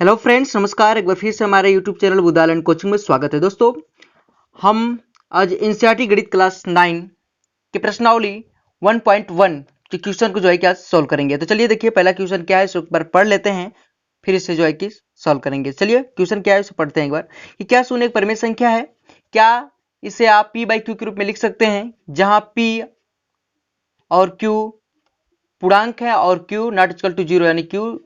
Hello friends, नमस्कार। एक बार फिर से हमारे यूट्यूब चैनल बुधाल एंड कोचिंग में स्वागत है। दोस्तों, हम आज एनसीईआरटी गणित क्लास 9 के प्रश्नावली 1.1 के क्वेश्चन को जो है कि आज सॉल्व करेंगे। तो चलिए देखिए पहला क्वेश्चन क्या है, इसे एक बार पढ़ लेते हैं, फिर इसे जो है कि सॉल्व करेंगे। चलिए क्वेश्चन क्या है इसे पढ़ते हैं एक बार। कि क्या शून्य एक परिमेय संख्या है? क्या इसे आप पी बाई क्यू के रूप में लिख सकते हैं, जहां पी और क्यू पूर्णांक है और Q not equal to zero, यानी क्यू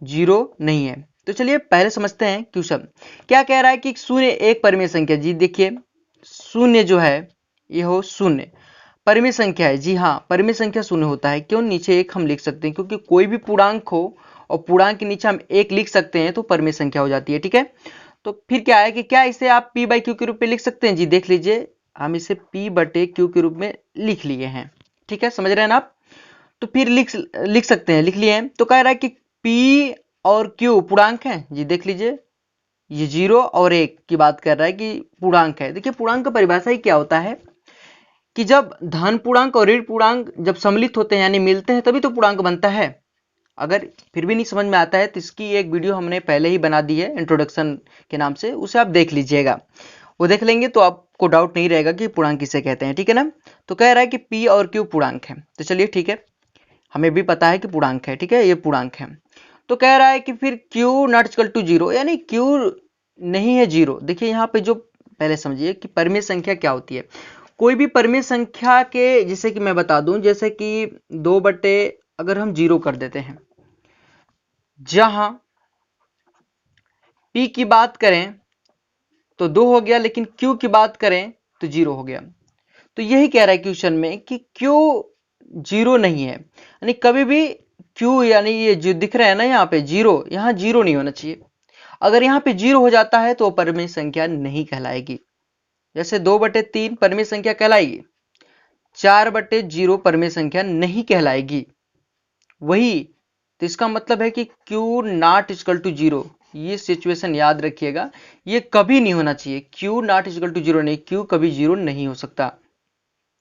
जीरो नहीं है। तो चलिए पहले समझते हैं क्वेश्चन क्या कह रहा है। कि शून्य एक परिमेय संख्या। जी देखिए, शून्य जो है ये हो शून्य परिमेय संख्या है। जी हाँ, परिमेय संख्या शून्य होता है। क्यों? नीचे एक हम लिख सकते हैं, क्योंकि कोई भी पूर्णांक हो और पूर्णांक के नीचे हम एक लिख सकते हैं तो परिमेय संख्या हो जाती है। ठीक है, तो फिर क्या है कि क्या इसे आप पी बाई क्यू के रूप में लिख सकते हैं? जी देख लीजिए, हम इसे पी बटे क्यू के रूप में लिख लिए हैं। ठीक है, समझ रहे हैं ना आप? तो फिर लिख सकते हैं, लिख लिए हैं। तो कह रहा है कि P और Q पूर्णांक है। जी देख लीजिए, ये 0 और 1 की बात कर रहा है कि पूर्णांक है। देखिए पूर्णांक का परिभाषा ही क्या होता है कि जब धन पूर्णांक और ऋण पूर्णांक जब सम्मिलित होते हैं यानी मिलते हैं तभी तो पूर्णांक बनता है। अगर फिर भी नहीं समझ में आता है तो इसकी एक वीडियो हमने पहले ही बना दी है इंट्रोडक्शन के नाम से, उसे आप देख लीजिएगा। वो देख लेंगे तो आपको डाउट नहीं रहेगा कि पूर्णांक किसे कहते हैं। ठीक है ना? तो कह रहा है कि P और Q पूर्णांक है। तो चलिए ठीक है, हमें भी पता है कि पूर्णांक है। ठीक है, ये पूर्णांक है। तो कह रहा है कि फिर Q not equal to zero, यानी Q नहीं है जीरो। देखिए यहाँ पे जो पहले समझिए कि परिमेय संख्या क्या होती है। कोई भी परिमेय संख्या के, जैसे कि मैं बता दूं, जैसे कि 2 बटे अगर हम जीरो कर देते हैं, जहां P की बात करें तो 2 हो गया, लेकिन Q की बात करें तो जीरो हो गया। तो यही कह रहा है क्वेश्चन में कि Q जीरो नहीं है, यानी कभी भी Q, यानी ये जो दिख रहा है ना यहाँ पे जीरो, यहाँ जीरो नहीं होना चाहिए। अगर यहाँ पे जीरो हो जाता है तो परिमेय संख्या नहीं कहलाएगी। जैसे 2/3 परिमेय संख्या कहलाएगी, 4/0 परिमेय संख्या नहीं कहलाएगी। वही तो इसका मतलब है कि Q not equal to zero, ये सिचुएशन याद रखिएगा, ये कभी नहीं होना चाहिए। Q not equal to zero नहीं, Q कभी जीरो नहीं हो सकता।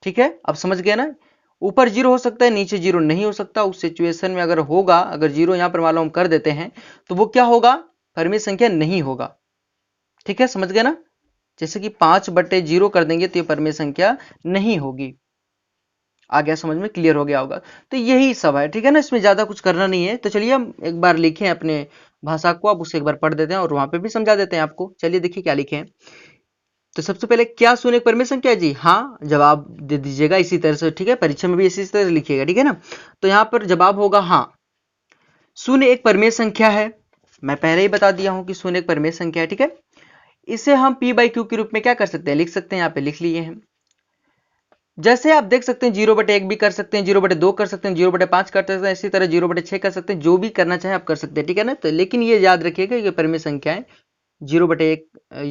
ठीक है, अब समझ गए ना? ऊपर जीरो हो सकता है, नीचे जीरो नहीं हो सकता। उस सिचुएशन में अगर होगा, अगर जीरो यहां पर मान लो हम कर देते हैं तो वो क्या होगा? परिमेय संख्या नहीं होगा। ठीक है, समझ गए ना? जैसे कि 5/0 कर देंगे तो ये परिमेय संख्या नहीं होगी। आ गया समझ में? क्लियर हो गया होगा। तो यही सब है। ठीक है ना, इसमें ज्यादा कुछ करना नहीं है। तो चलिए हम एक बार लिखें अपने भाषा को, अब उसे एक बार पढ़ देते हैं और वहां पे भी समझा देते हैं आपको। चलिए देखिए क्या लिखे हैं। तो सबसे पहले क्या शून्य एक परिमेय संख्या है? जी हाँ, जवाब दे दीजिएगा इसी तरह से। ठीक है, परीक्षा में भी इसी तरह से लिखिएगा। ठीक है ना? तो यहाँ पर जवाब होगा हाँ, शून्य एक परिमेय संख्या है। मैं पहले ही बता दिया हूं कि शून्य एक परिमेय संख्या है। ठीक है, इसे हम पी बाई क्यू के रूप में क्या कर सकते हैं? लिख सकते हैं। यहाँ पे लिख लिए हैं। जैसे आप देख सकते हैं 0/1 भी कर सकते हैं, 0/2 कर सकते हैं, 0/5 कर सकते हैं, इसी तरह 0/6 कर सकते हैं। जो भी करना चाहे आप कर सकते हैं। ठीक है ना? तो लेकिन ये याद रखिएगा ये परिमेय संख्याएं 0/1,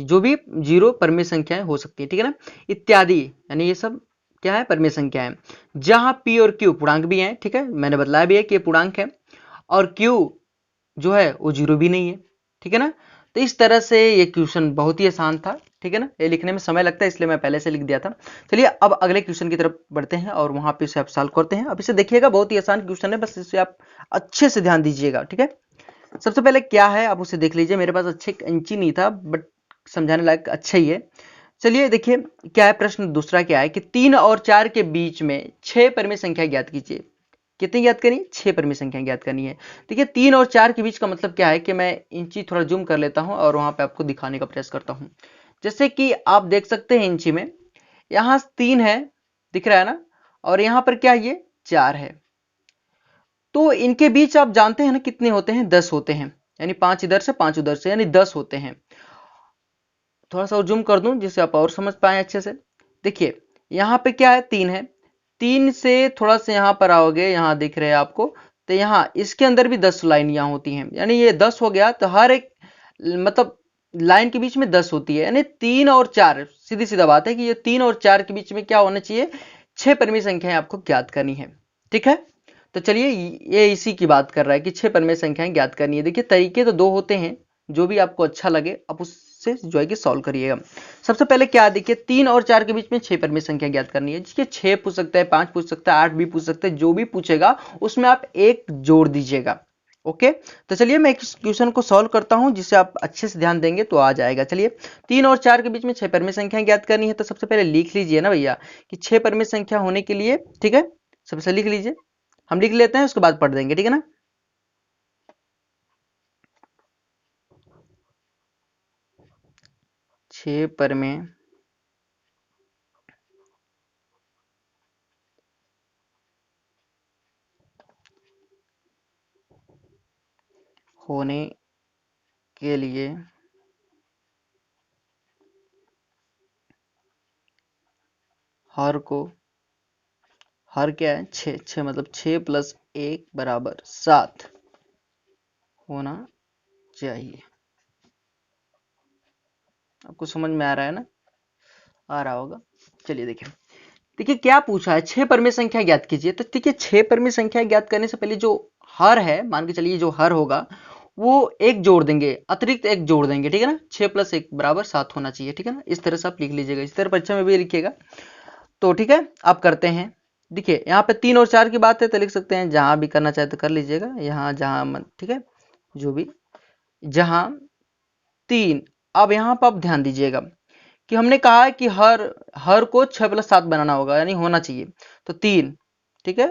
जो भी जीरो परिमेय संख्याएं हो सकती है। ठीक है ना? इत्यादि, यानी ये सब क्या है? परिमेय संख्या है, जहां P और Q पूर्णांक भी हैं। ठीक है, मैंने बतलाया भी है कि ये पूर्णांक है, और Q जो है वो जीरो भी नहीं है। ठीक है ना? तो इस तरह से ये क्वेश्चन बहुत ही आसान था। ठीक है ना? ये लिखने में समय लगता है, इसलिए मैं पहले से लिख दिया था। चलिए अब अगले क्वेश्चन की तरफ बढ़ते हैं और वहां पे इसे आप सॉल्व करते हैं। अब इसे देखिएगा, बहुत ही आसान क्वेश्चन है, बस इसे आप अच्छे से ध्यान दीजिएगा। ठीक है, सबसे पहले क्या है आप उसे देख लीजिए। मेरे पास अच्छे इंची नहीं था, बट समझाने लायक अच्छा ही है। चलिए देखिए क्या है। प्रश्न दूसरा क्या है कि 3 और 4 के बीच में 6 परिमेय संख्या ज्ञात कीजिए। कितनी ज्ञात करनी है? 6 परिमेय संख्या ज्ञात करनी है। देखिए 3 और 4 के बीच का मतलब क्या है कि मैं इंची थोड़ा जूम कर लेता हूं और वहां पे आपको दिखाने का प्रयास करता हूं। जैसे कि आप देख सकते हैं इंची में, यहां 3 है, दिख रहा है ना, और यहां पर क्या, ये 4 है। तो इनके बीच आप जानते हैं ना कितने होते हैं? 10 होते हैं, यानी 5 इधर से 5 उधर से, यानी 10 होते हैं। थोड़ा सा और जूम कर दूं जिससे आप और समझ पाए अच्छे से। देखिए यहाँ पे क्या है? 3 है। 3 से थोड़ा सा यहाँ पर आओगे, यहाँ दिख रहे हैं आपको, तो यहाँ इसके अंदर भी 10 लाइन यहाँ होती हैं, यानी ये 10 हो गया। तो हर एक मतलब लाइन के बीच में 10 होती है, यानी 3 और 4, सीधी सीधा बात है कि ये 3 और 4 के बीच में क्या होना चाहिए? 6 परिमेय संख्याएं आपको ज्ञात करनी है। ठीक है, तो चलिए ये इसी की बात कर रहा है कि 6 परिमेय संख्याएं ज्ञात करनी है। देखिए तरीके तो 2 होते हैं, जो भी आपको अच्छा लगे आप उससे जो है कि सॉल्व करिएगा। सबसे पहले क्या, देखिए 3 और 4 के बीच में 6 परिमेय संख्या ज्ञात करनी है। जिसके 6 पूछ सकता है, 5 पूछ सकता है, 8 भी पूछ सकता है, जो भी पूछेगा उसमें आप 1 जोड़ दीजिएगा। ओके, तो चलिए मैं इस क्वेश्चन को सॉल्व करता हूं, जिससे आप अच्छे से ध्यान देंगे तो आ जाएगा। चलिए 3 और 4 के बीच में 6 परिमेय संख्या ज्ञात करनी है, तो सबसे पहले लिख लीजिए ना भैया कि 6 परिमेय संख्या होने के लिए, ठीक है, सबसे लिख लीजिए, हम लिख लेते हैं उसके बाद पढ़ देंगे, ठीक है ना। छह परिमेय होने के लिए हर क्या है, 6, 6 मतलब 6 + 1 = 7 होना चाहिए। आपको समझ में आ रहा है ना, आ रहा होगा। चलिए देखिए, देखिए क्या पूछा है, 6 परिमेय संख्या ज्ञात कीजिए। तो देखिए 6 परिमेय संख्या ज्ञात करने से पहले जो हर है, मान के चलिए जो हर होगा वो एक जोड़ देंगे, अतिरिक्त एक जोड़ देंगे, ठीक है ना। 6 + 1 = 7 होना चाहिए, ठीक है ना। इस तरह से आप लिख लीजिएगा, इस तरह परीक्षा में भी लिखिएगा। तो ठीक है, आप करते हैं। देखिए यहाँ पे 3 और 4 की बात है तो लिख सकते हैं, जहां भी करना चाहे तो कर लीजिएगा, यहाँ जहां मन, ठीक है, जो भी, जहां 3। अब यहाँ पर आप ध्यान दीजिएगा कि हमने कहा है कि हर को 6 + 7 बनाना होगा, यानी होना चाहिए। तो 3, ठीक है,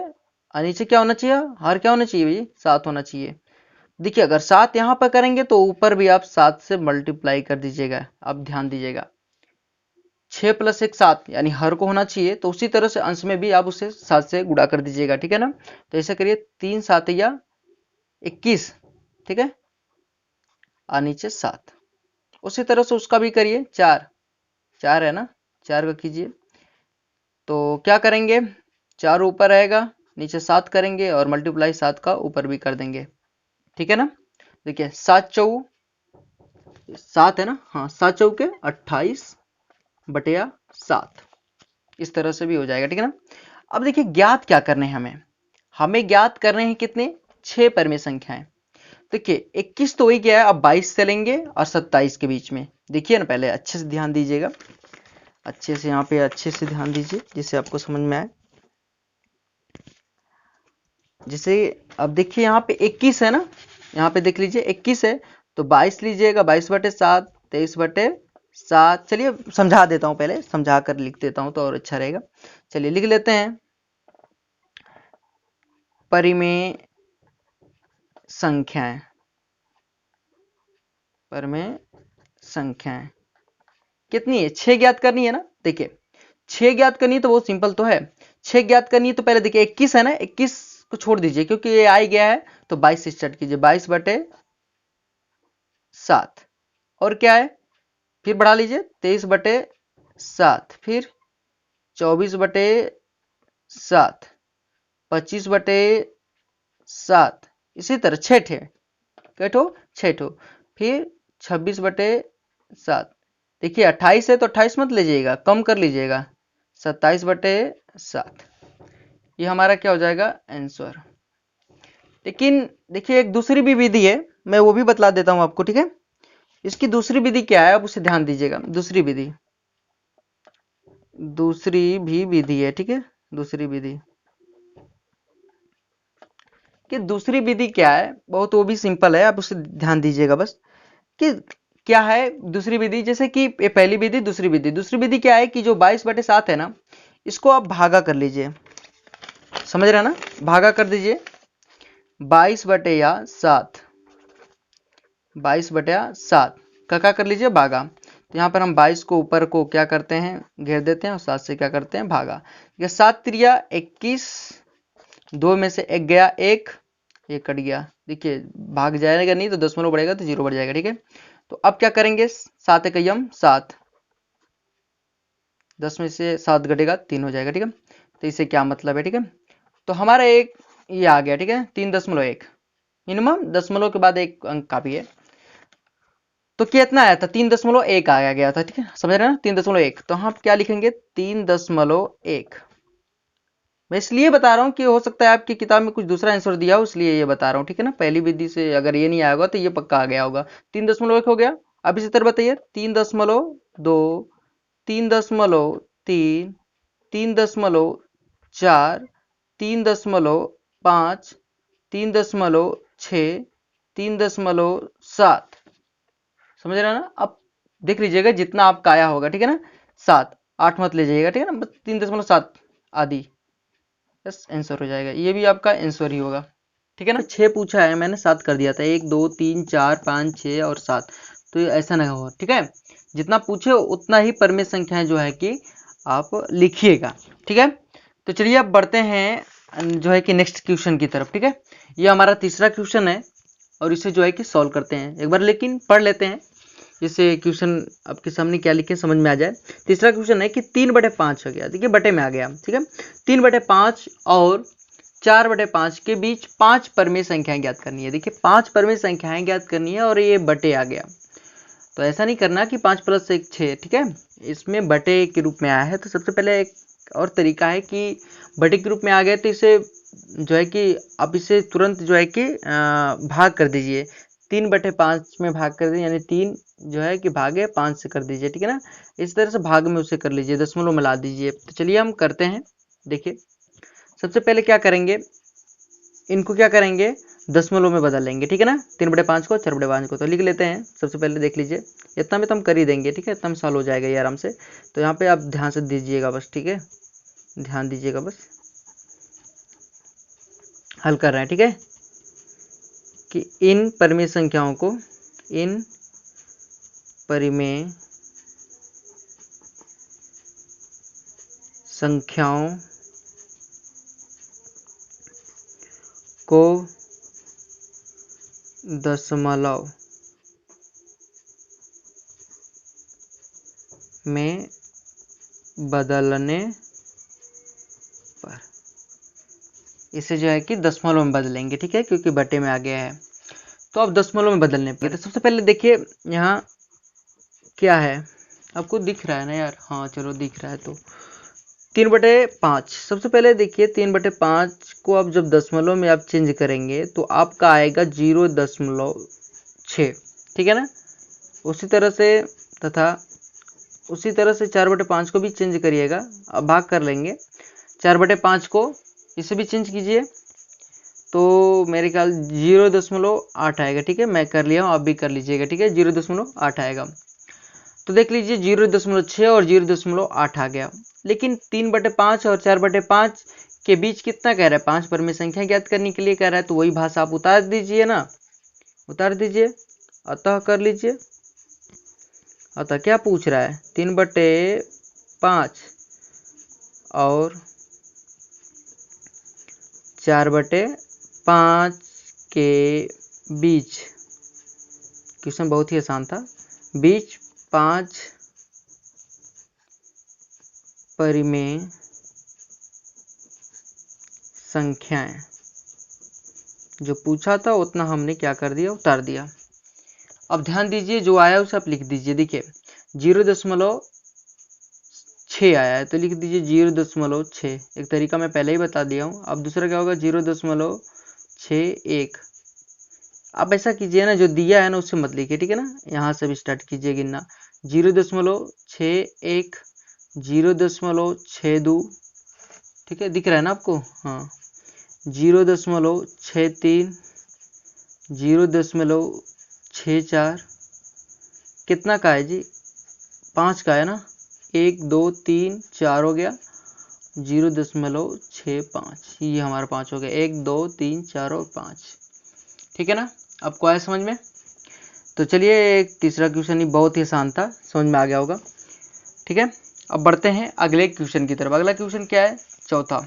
और नीचे क्या होना चाहिए, हर क्या होना चाहिए भाई, 7 होना चाहिए। देखिए अगर 7 यहाँ पर करेंगे तो ऊपर भी आप 7 से मल्टीप्लाई कर दीजिएगा। अब ध्यान दीजिएगा, 6 + 1 7, यानी हर को होना चाहिए, तो उसी तरह से अंश में भी आप उसे 7 से गुणा कर दीजिएगा, ठीक है ना। तो ऐसे करिए, 3 7 या 21, ठीक है, और नीचे 7। उसी तरह से उसका भी करिए, 4 4 है ना, 4 का कीजिए। तो क्या करेंगे, 4 ऊपर रहेगा, नीचे 7 करेंगे और मल्टीप्लाई 7 का ऊपर भी कर देंगे, ठीक है ना। देखिए 7 चौ 7 है ना, हाँ 7 चौके 28/7, इस तरह से भी हो जाएगा, ठीक है ना। अब देखिए ज्ञात क्या करने हैं, हमें ज्ञात करने हैं कितने, 6 परिमेय संख्याएं। देखिए 21 तो वही गया है, अब 22 चलेंगे और 27 के बीच में। देखिए ना, पहले अच्छे से ध्यान दीजिएगा, अच्छे से यहाँ पे अच्छे से ध्यान दीजिए जिससे आपको समझ में आए। जैसे अब देखिए यहाँ पे 21 है ना, यहाँ पे देख लीजिए 21 है, तो 22 लीजिएगा, 22/7, 23/7। चलिए समझा देता हूँ, पहले समझा कर लिख देता हूँ तो और अच्छा रहेगा। चलिए लिख लेते हैं, परिमेय संख्याएं, परिमेय संख्याएं कितनी है, 6 ज्ञात करनी है ना। देखिए 6 ज्ञात करनी है तो बहुत सिंपल तो है, 6 ज्ञात करनी है तो पहले देखिए 21 है ना, 21 को छोड़ दीजिए क्योंकि ये आ ही गया है, तो 22 से स्टार्ट कीजिए, 22/7, और क्या है, फिर बढ़ा लीजिए, 23/7, फिर 24/7, 25/7, इसी तरह 6 ठे, कै ठो, 6 ठो, फिर 26/7। देखिए 28 है तो 28 मत लीजिएगा, कम कर लीजिएगा, 27/7। ये हमारा क्या हो जाएगा, आंसर। लेकिन देखिए एक दूसरी भी विधि है, मैं वो भी बतला देता हूं आपको, ठीक है। इसकी दूसरी विधि क्या है, आप उसे ध्यान दीजिएगा। दूसरी विधि, दूसरी भी विधि है, ठीक है, दूसरी विधि कि दूसरी विधि क्या है, बहुत वो भी सिंपल है, आप उसे ध्यान दीजिएगा बस कि क्या है दूसरी विधि। जैसे कि ये पहली विधि, दूसरी विधि क्या है कि जो 22/7 है ना, इसको आप भागा कर लीजिए, समझ रहे हैं ना, भागा कर दीजिए 22/7, 22/7 का क्या कर लीजिए, भागा। तो यहाँ पर हम 22 को ऊपर को क्या करते हैं, घेर देते हैं और 7 से क्या करते हैं, भागा। ये 7 त्रिया 21, 2 में से 1 गया, 1 ये कट गया। देखिए भाग जाएगा नहीं तो दशमलव बढ़ेगा तो 0 बढ़ जाएगा, ठीक है। तो अब क्या करेंगे, 7 एक 7, 10 में से 7 घटेगा 3 हो जाएगा, ठीक है। तो इससे क्या मतलब है, ठीक है। तो हमारा एक ये आ गया, ठीक है, 3.1 मिनिमम, दशमलव के बाद एक अंक काफी है। तो कितना आया था, 3.1 आया गया था, ठीक है, समझ रहे हैं ना, 3.1। तो हम क्या लिखेंगे, 3.1। मैं इसलिए बता रहा हूँ कि हो सकता है आपकी किताब में कुछ दूसरा आंसर दिया हो, इसलिए ये बता रहा हूँ, ठीक है ना। पहली विधि से अगर ये नहीं आया होगा तो ये पक्का आ गया होगा। 3.1 हो गया। अब इसी तरह बताइए, 3.2, 3.3, 3.4, 3.5, 3.6, 3.7, समझ रहे हो ना। अब देख लीजिएगा जितना आपका आया होगा, ठीक है ना, 7, 8 मत ले जाइएगा, ठीक है ना, 3.7 आदि, बस आंसर हो जाएगा, ये भी आपका आंसर ही होगा, ठीक है ना। 6 पूछा है, मैंने 7 कर दिया था, 1 2 3 4 5 6 और 7, तो ऐसा नहीं होगा, ठीक है। जितना पूछे उतना ही परमेय संख्याएं जो है कि आप लिखिएगा, ठीक है। तो चलिए अब बढ़ते हैं जो है कि नेक्स्ट क्वेश्चन की तरफ, ठीक है। ये हमारा तीसरा क्वेश्चन है और इसे जो है कि सॉल्व करते हैं एक बार, लेकिन पढ़ लेते हैं जिससे क्वेश्चन आपके सामने क्या लिखे समझ में आ जाए। तीसरा क्वेश्चन है कि 3/5 हो गया, देखिए बटे में आ गया, ठीक है। 3/5 और 4/5 के बीच 5 परमेय संख्याएं ज्ञात करनी है। देखिए 5 परमेय संख्याएं ज्ञात करनी है और ये बटे आ गया, तो ऐसा नहीं करना कि 5 + 1 6, ठीक है, इसमें बटे के रूप में आया है। तो सबसे पहले एक और तरीका है कि बटे के रूप में आ गया तो इसे जो है कि आप इसे तुरंत जो है कि भाग कर दीजिए, 3/5 में भाग कर दीजिए, यानी 3 जो है कि भागे 5 से कर दीजिए, ठीक है ना। इस तरह से भाग में उसे कर लीजिए, दशमलव मिला दीजिए। तो चलिए हम करते हैं, देखिए सबसे पहले क्या करेंगे, इनको क्या करेंगे, दशमलव में बदल लेंगे, ठीक है ना। 3/5 को 4/5 को तो लिख लेते हैं। सबसे पहले देख लीजिए, इतना में तो हम कर ही देंगे, ठीक है, इतना में सॉल्व हो जाएगा ये आराम से। तो यहाँ पे आप ध्यान से दीजिएगा बस, ठीक है, ध्यान दीजिएगा बस, हल कर रहे हैं, ठीक है, कि इन परिमेय संख्याओं को, इन परिमेय संख्याओं को दशमलव में बदलने पर, इसे जो है कि दशमलव में बदलेंगे, ठीक है, क्योंकि बटे में आ गया है। तो अब दशमलव में बदलने पर, तो सबसे पहले देखिए यहाँ क्या है, आपको दिख रहा है ना यार, हाँ चलो दिख रहा है। तो 3/5, सबसे पहले देखिए 3/5 को आप जब दशमलव में आप चेंज करेंगे तो आपका आएगा 0.6, ठीक है ना। उसी तरह से तथा उसी तरह से 4/5 को भी चेंज करिएगा, अब भाग कर लेंगे 4/5 को, इसे भी चेंज कीजिए तो मेरे ख्याल 0.8 आएगा, ठीक है, मैं कर लिया हूँ, आप भी कर लीजिएगा, ठीक है, 0.8 आएगा। तो देख लीजिए 0.6 और 0.8 आ गया, लेकिन 3/5 और 4/5 के बीच कितना कह रहा है, 5 परमेय संख्या ज्ञात करने के लिए कह रहा है, तो वही भाषा आप उतार दीजिए ना, उतार दीजिए, अतः कर लीजिए। अतः क्या पूछ रहा है, 3/5 और 4/5 के बीच, क्वेश्चन बहुत ही आसान था, बीच 5 परिमेय संख्याएं, जो पूछा था उतना हमने क्या कर दिया, उतार दिया। अब ध्यान दीजिए जो आया उसे आप लिख दीजिए, देखिए 0.6 आया है तो लिख दीजिए 0.6, एक तरीका मैं पहले ही बता दिया हूँ। अब दूसरा क्या होगा, 0.61। आप ऐसा कीजिए ना, जो दिया है ना उससे मत लिखिए, ठीक है ना, यहाँ से भी स्टार्ट कीजिए गिनना, 0.61, 0.62, ठीक है, दिख रहा है ना आपको, हाँ, 0.63, 0.64, कितना का है जी, 5 का है ना, 1 2 3 4 हो गया, 0.65, ये हमारा 5 हो गया, 1 2 3 4 और 5, ठीक है ना। आपको आया समझ में। तो चलिए एक तीसरा क्वेश्चन ही बहुत ही आसान था, समझ में आ गया होगा, ठीक है। अब बढ़ते हैं अगले क्वेश्चन की तरफ। अगला क्वेश्चन क्या है, चौथा।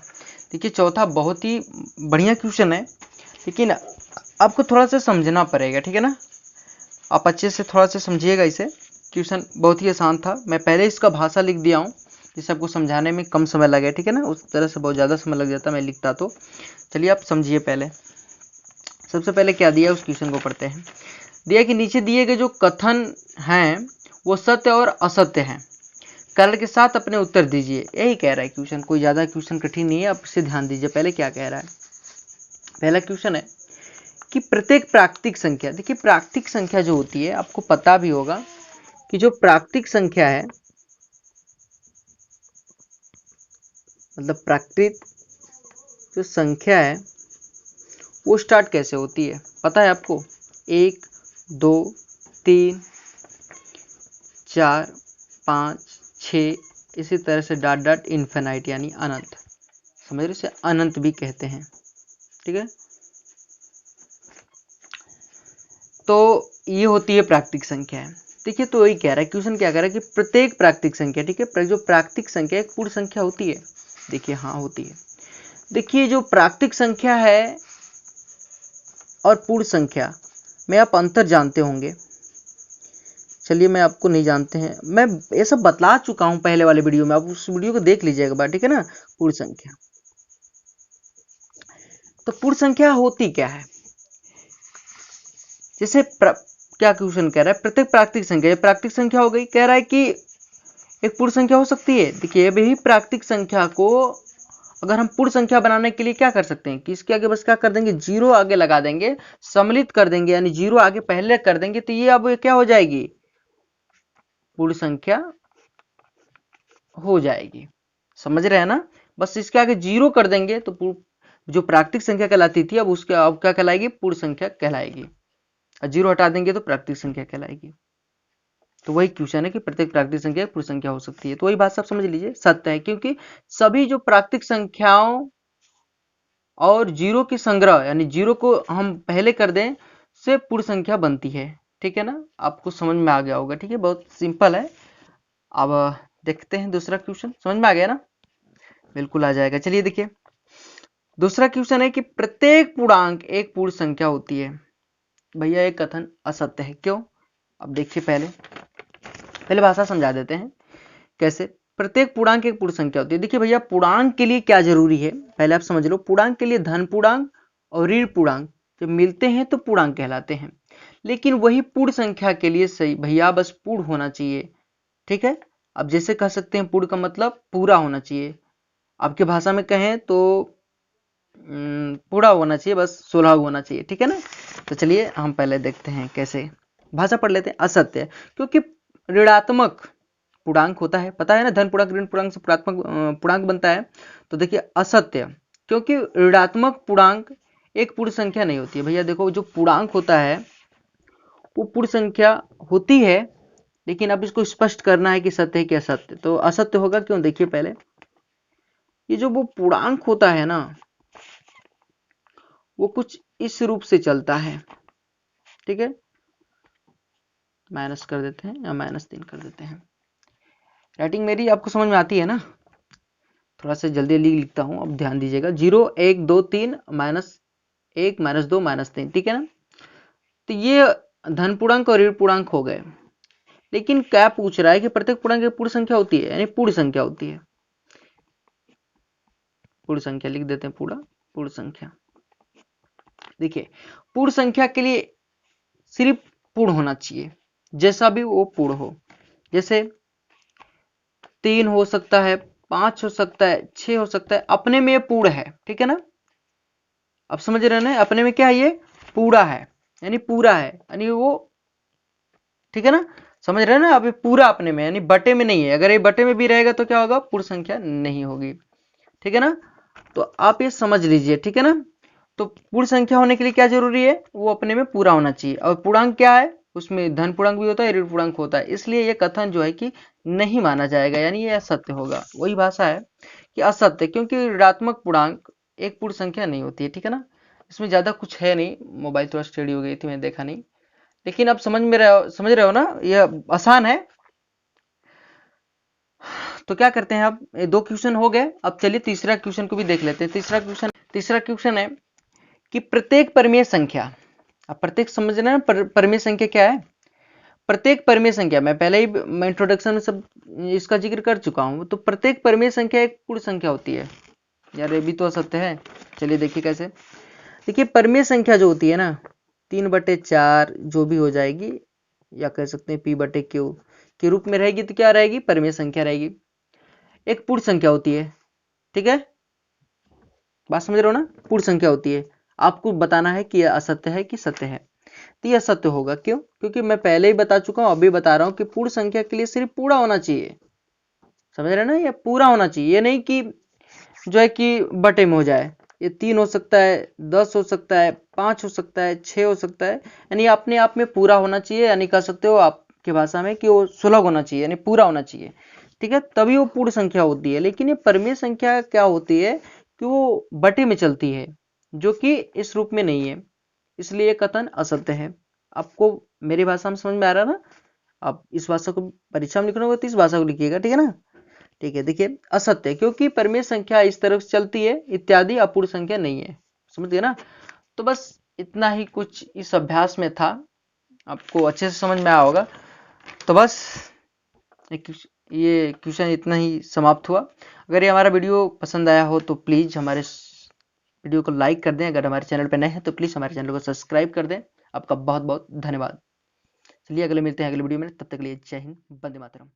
देखिए चौथा बहुत ही बढ़िया क्वेश्चन है, लेकिन आपको थोड़ा सा समझना पड़ेगा, ठीक है ना, आप अच्छे से थोड़ा सा समझिएगा इसे। क्वेश्चन बहुत ही आसान था, मैं पहले इसका भाषा लिख दिया हूँ जिससे आपको समझाने में कम समय लगे, ठीक है ना, उस तरह से बहुत ज़्यादा समय लग जाता मैं लिखता तो। चलिए आप समझिए पहले, सबसे पहले क्या दिया उस क्वेश्चन को पढ़ते हैं। दिया कि नीचे दिए गए जो कथन हैं वो सत्य और असत्य हैं, कारण के साथ अपने उत्तर दीजिए, यही कह रहा है क्वेश्चन, कोई ज़्यादा क्वेश्चन कठिन नहीं है, आप इसे ध्यान दीजिए। पहले क्या कह रहा है, पहला क्वेश्चन है कि प्रत्येक प्राकृतिक संख्या, देखिए प्राकृतिक संख्या जो होती है आपको पता भी होगा कि जो प्राकृतिक संख्या है, मतलब प्राकृतिक जो संख्या है वो स्टार्ट कैसे होती है, पता है आपको, 1 2 3 4 5 6, इसी तरह से डॉट डॉट इन्फिनाइट यानी अनंत। समझ रहे, इसे अनंत भी कहते हैं। ठीक है, तो ये होती है प्राकृतिक संख्या। देखिए, तो वही कह रहा है क्वेश्चन, क्या कह रहा है कि प्रत्येक प्राकृतिक संख्या, ठीक है, जो प्राकृतिक संख्या एक पूर्ण संख्या होती है। देखिए, हाँ होती है। देखिए, जो प्राकृतिक संख्या है और पूर्ण संख्या में आप अंतर जानते होंगे। चलिए, मैं आपको नहीं जानते हैं, मैं ये सब बतला चुका हूं पहले वाले वीडियो में, आप उस वीडियो को देख लीजिएगा एक बार, ठीक है ना। पूर्ण संख्या, तो पूर्ण संख्या होती क्या है, जैसे क्या क्वेश्चन कह रहा है, प्रत्येक प्राकृतिक संख्या, ये प्राकृतिक संख्या हो गई, कह रहा है कि एक पूर्ण संख्या हो सकती है। देखिए, यही प्राकृतिक संख्या को अगर हम पूर्ण संख्या बनाने के लिए क्या कर सकते हैं कि इसके आगे बस क्या कर देंगे, जीरो आगे लगा देंगे, सम्मिलित कर देंगे, यानी जीरो आगे पहले कर देंगे, तो ये अब क्या हो जाएगी, पूर्ण संख्या हो जाएगी। समझ रहे हैं ना, बस इसके आगे जीरो कर देंगे तो जो प्राकृतिक संख्या कहलाती थी, अब उसके अब क्या कहलाएगी, पूर्ण संख्या कहलाएगी। और जीरो हटा देंगे तो प्राकृतिक संख्या कहलाएगी। तो वही क्वेश्चन है कि प्रत्येक प्राकृतिक संख्या पूर्ण संख्या हो सकती है, तो वही बात सब समझ लीजिए, सत्य है, क्योंकि सभी जो प्राकृतिक संख्याओं और जीरो की संग्रह, यानी जीरो को हम पहले कर दें, से पूर्ण संख्या बनती है। ठीक है ना, आपको समझ में आ गया होगा। ठीक है, बहुत सिंपल है। अब देखते हैं दूसरा क्वेश्चन, समझ में आ गया ना, बिल्कुल आ जाएगा। चलिए देखिए, दूसरा क्वेश्चन है कि प्रत्येक पूर्णांक एक पूर्ण संख्या होती है। भैया, एक कथन असत्य है, क्यों? अब देखिए, पहले भाषा समझा देते हैं कैसे। प्रत्येक पूर्णांक एक पूर्ण संख्या होती है। देखिए भैया, पूर्णांक के लिए क्या जरूरी है, पहले आप समझ लो। पूर्णांक के लिए धन पूर्णांक और ऋण पूर्णांक जब मिलते हैं तो पूर्णांक कहलाते हैं। लेकिन वही पूर्ण संख्या के लिए सही भैया, बस पूर्ण होना चाहिए। ठीक है, अब जैसे कह सकते हैं पूर्ण का मतलब पूरा होना चाहिए, आपके भाषा में कहें तो पूरा होना चाहिए, बस 16 होना चाहिए। ठीक है ना, तो चलिए हम पहले देखते हैं कैसे, भाषा पढ़ लेते हैं। असत्य, क्योंकि ऋणात्मक पूर्णांक होता है, पता है ना, धन पूर्णांक ऋण पूर्णांक से पूर्णांक बनता है। तो देखिए, असत्य, क्योंकि ऋणात्मक पूर्णांक एक पूर्ण संख्या नहीं होती है। भैया देखो, जो पूर्णांक होता है वो पूर्ण संख्या होती है, लेकिन अब इसको स्पष्ट करना है कि सत्य है कि असत्य, तो असत्य होगा। क्यों? देखिए, पहले ये जो वो पूर्णांक होता है ना, वो कुछ इस रूप से चलता है। ठीक है, माइनस कर देते हैं या -3 कर देते हैं। राइटिंग मेरी आपको समझ में आती है ना, थोड़ा सा जल्दी लिखता हूं, अब ध्यान दीजिएगा। 0 1 2 3 -1 -2 -3, ठीक है ना। तो ये धन पूर्णांक और ऋण पूर्णांक हो गए। लेकिन क्या पूछ रहा है कि प्रत्येक पूर्णांक एक पूर्ण संख्या होती है, यानी पूर्ण संख्या होती है। पूर्ण संख्या लिख देते हैं, पूर्ण संख्या। देखिए, पूर्ण संख्या के लिए सिर्फ पूर्ण होना चाहिए, जैसा भी वो पूर्ण हो। जैसे 3 हो सकता है, 5 हो सकता है, 6 हो सकता है, अपने में ये पूर्ण है। ठीक है ना, अब समझ रहे हैं, अपने में क्या है, ये पूरा है, यानी पूरा है, यानी वो, ठीक है ना, समझ रहे हैं ना। अब ये पूरा अपने में, यानी बटे में नहीं है। अगर ये बटे में भी रहेगा तो क्या होगा, पूर्ण संख्या नहीं होगी। ठीक है ना, तो आप ये समझ लीजिए। ठीक है ना, तो पूर्ण संख्या होने के लिए क्या जरूरी है, वो अपने में पूरा होना चाहिए। और पूर्णांक क्या है, उसमें धन पूर्णांक भी होता है, ऋण पूर्णांक होता है, इसलिए ये कथन जो है कि नहीं माना जाएगा, यानी ये असत्य होगा। वही भाषा है कि असत्य, क्योंकि ऋणात्मक पूर्णांक एक पूर्ण संख्या नहीं होती है। ठीक है ना, इसमें ज्यादा कुछ है नहीं, मोबाइल थोड़ा स्टेडी हो गई थी, मैंने देखा नहीं, लेकिन अब समझ रहे हो ना, ये आसान है। तो क्या करते हैं, अब 2 क्वेश्चन हो गए, अब चलिए तीसरा क्वेश्चन को भी देख लेते हैं। तीसरा क्वेश्चन है कि प्रत्येक परिमेय संख्या, अब प्रत्येक समझना है, परिमेय संख्या क्या है। प्रत्येक परिमेय संख्या, मैं पहले ही मैं इंट्रोडक्शन में सब इसका जिक्र कर चुका हूं। तो प्रत्येक परिमेय संख्या एक पूर्ण संख्या होती है। यार, ये भी तो असत्य है। चलिए देखिए कैसे। देखिए, परिमेय संख्या जो होती है ना, 3/4 जो भी हो जाएगी, या कह सकते हैं P/Q के रूप में रहेगी, तो क्या रहेगी, परिमेय संख्या रहेगी, एक पूर्ण संख्या होती है। ठीक है, बात समझ रहे हो ना, पूर्ण संख्या होती है। आपको बताना है कि यह असत्य है कि सत्य है, तो यह सत्य होगा। क्यों? क्योंकि मैं पहले ही बता चुका हूं, अभी बता रहा हूं कि पूर्ण संख्या के लिए सिर्फ पूरा होना चाहिए। समझ रहे ना, यह पूरा होना चाहिए, ये नहीं कि जो है कि बटे में हो जाए। ये 3 हो सकता है, 10 हो सकता है, 5 हो सकता है, 6 हो सकता है, यानी अपने आप में पूरा होना चाहिए, यानी कह सकते हो आपके भाषा में कि वो सुलभ होना चाहिए, यानी पूरा होना चाहिए। ठीक है, तभी वो पूर्ण संख्या होती है। लेकिन ये परिमेय संख्या क्या होती है कि वो बटे में चलती है, जो कि इस रूप में नहीं है, इसलिए ये कथन असत्य है। आपको मेरी भाषा में समझ में आ रहा है ना? आप इस भाषा को परीक्षा में लिखना होगा तो इस भाषा को लिखिएगा, ठीक है ना? ठीक है, देखिए असत्य, क्योंकि परिमेय संख्या इस तरफ से चलती है इत्यादि, अपूर्ण संख्या नहीं है। समझ गए ना? तो बस इतना ही कुछ इस अभ्यास में था, आपको अच्छे से समझ में आया होगा। तो बस ये क्वेश्चन इतना ही समाप्त हुआ। अगर ये हमारा वीडियो पसंद आया हो तो प्लीज़ हमारे वीडियो को लाइक कर दें। अगर हमारे चैनल पर नए हैं तो प्लीज़ हमारे चैनल को सब्सक्राइब कर दें। आपका बहुत बहुत धन्यवाद। चलिए अगले मिलते हैं अगले वीडियो में, तब तक के लिए जय हिंद, वंदे मातरम।